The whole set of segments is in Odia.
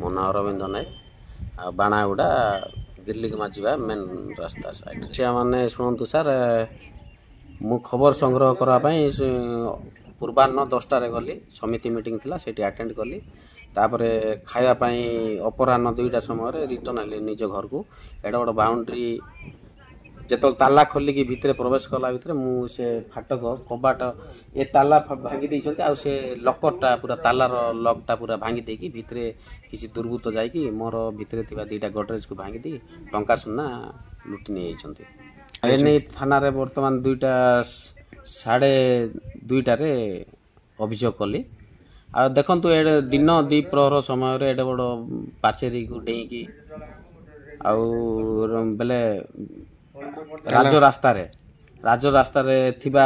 ମୋ ନାଁ ଅରବିନ୍ଦ ନାୟକ। ଆଉ ବାଣାଗୁଡ଼ା ଦିଲ୍ଲୀକୁ ଯିବା ମେନ୍ ରାସ୍ତା ସାଇଡ୍ ମାନେ ଶୁଣନ୍ତୁ ସାର୍, ମୁଁ ଖବର ସଂଗ୍ରହ କରିବା ପାଇଁ ପୂର୍ବାହ୍ନ 10ଟାରେ ଗଲି। ସମିତି ମିଟିଂ ଥିଲା, ସେଇଠି ଆଟେଣ୍ଡ କଲି। ତାପରେ ଖାଇବା ପାଇଁ ଅପରାହ୍ନ 2ଟା ସମୟରେ ରିଟର୍ନ ହେଲି ନିଜ ଘରକୁ। ଏଇଟା ଗୋଟେ ବାଉଣ୍ଡ୍ରି ଯେତେବେଳେ ତାଲା ଖୋଲିକି ଭିତରେ ପ୍ରବେଶ କଲା ଭିତରେ ମୁଁ ସେ ଫାଟକ କବାଟ ଏ ତାଲା ଭାଙ୍ଗି ଦେଇଛନ୍ତି। ଆଉ ସେ ଲକରଟା ପୁରା ତାଲାର ଲକ୍ଟା ପୁରା ଭାଙ୍ଗି ଦେଇକି ଭିତରେ କିଛି ଦୁର୍ବୃତ୍ତ ଯାଇକି ମୋର ଭିତରେ ଥିବା 2ଟା ଗଡରେଜକୁ ଭାଙ୍ଗି ଦେଇ ଟଙ୍କା ସୁନା ଲୁଟି ନେଇଯାଇଛନ୍ତି। ଏନେଇ ଥାନାରେ ବର୍ତ୍ତମାନ 2:30ରେ ଅଭିଯୋଗ କଲି। ଆଉ ଦେଖନ୍ତୁ, ଏଡ଼େ ଦିନ ଦ୍ୱିପ୍ରହର ସମୟରେ ଏଡ଼େ ବଡ଼ ପାଚେରୀକୁ ଡେଇଁକି ଆଉ ବେଲେ ରାଜରାସ୍ତାରେ ଥିବା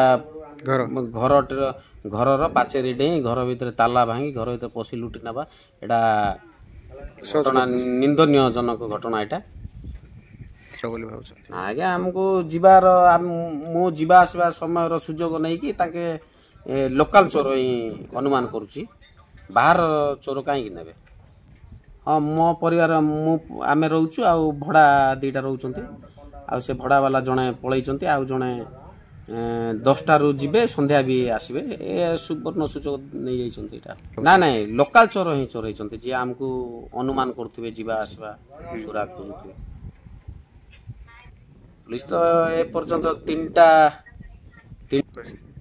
ଘରର ପାଚେରୀ ଡେଇଁ ଘର ଭିତରେ ତାଲା ଭାଙ୍ଗି ଘର ଭିତରେ ପଶି ଲୁଟି ନେବା, ଏଇଟା ଘଟଣା ନିନ୍ଦନୀୟ ଜନକ ଘଟଣା। ଏଇଟା ଆଜ୍ଞା, ଆମକୁ ମୁଁ ଯିବା ଆସିବା ସମୟର ସୁଯୋଗ ନେଇକି ତାଙ୍କେ ଲୋକାଲ ଚୋର ହିଁ ଅନୁମାନ କରୁଛି, ବାହାର ଚୋର କାହିଁକି ନେବେ? ହଁ, ମୋ ପରିବାର ଆମେ ରହୁଛୁ, ଆଉ ଭଡ଼ା 2ଟା ରହୁଛନ୍ତି। ଆଉ ସେ ଭଡ଼ା ବାଲା ଜଣେ ପଳେଇଛନ୍ତି, ଆଉ ଜଣେ 10ଟାରୁ ଯିବେ, ସନ୍ଧ୍ୟା ବି ଆସିବେ। ଏ ସୁବର୍ଣ୍ଣ ସୁଯୋଗ ନେଇଯାଇଛନ୍ତି। ଏଇଟା ନାଇଁ ଲୋକାଲ ଚୋର ହିଁ ଚୋରେଇଛନ୍ତି, ଯିଏ ଆମକୁ ଅନୁମାନ କରୁଥିବେ, ଯିବା ଆସିବା ସୁରା ଖୋଜୁଥିବେ। ପୁଲିସ ତ ଏପର୍ଯ୍ୟନ୍ତ 3ଟା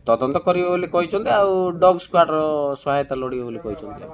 ତଦନ୍ତ କରିବେ ବୋଲି କହିଛନ୍ତି, ଆଉ ଡଗ୍ ସ୍କ୍ୱାଡର ସହାୟତା ଲୋଡ଼ିବେ ବୋଲି କହିଛନ୍ତି।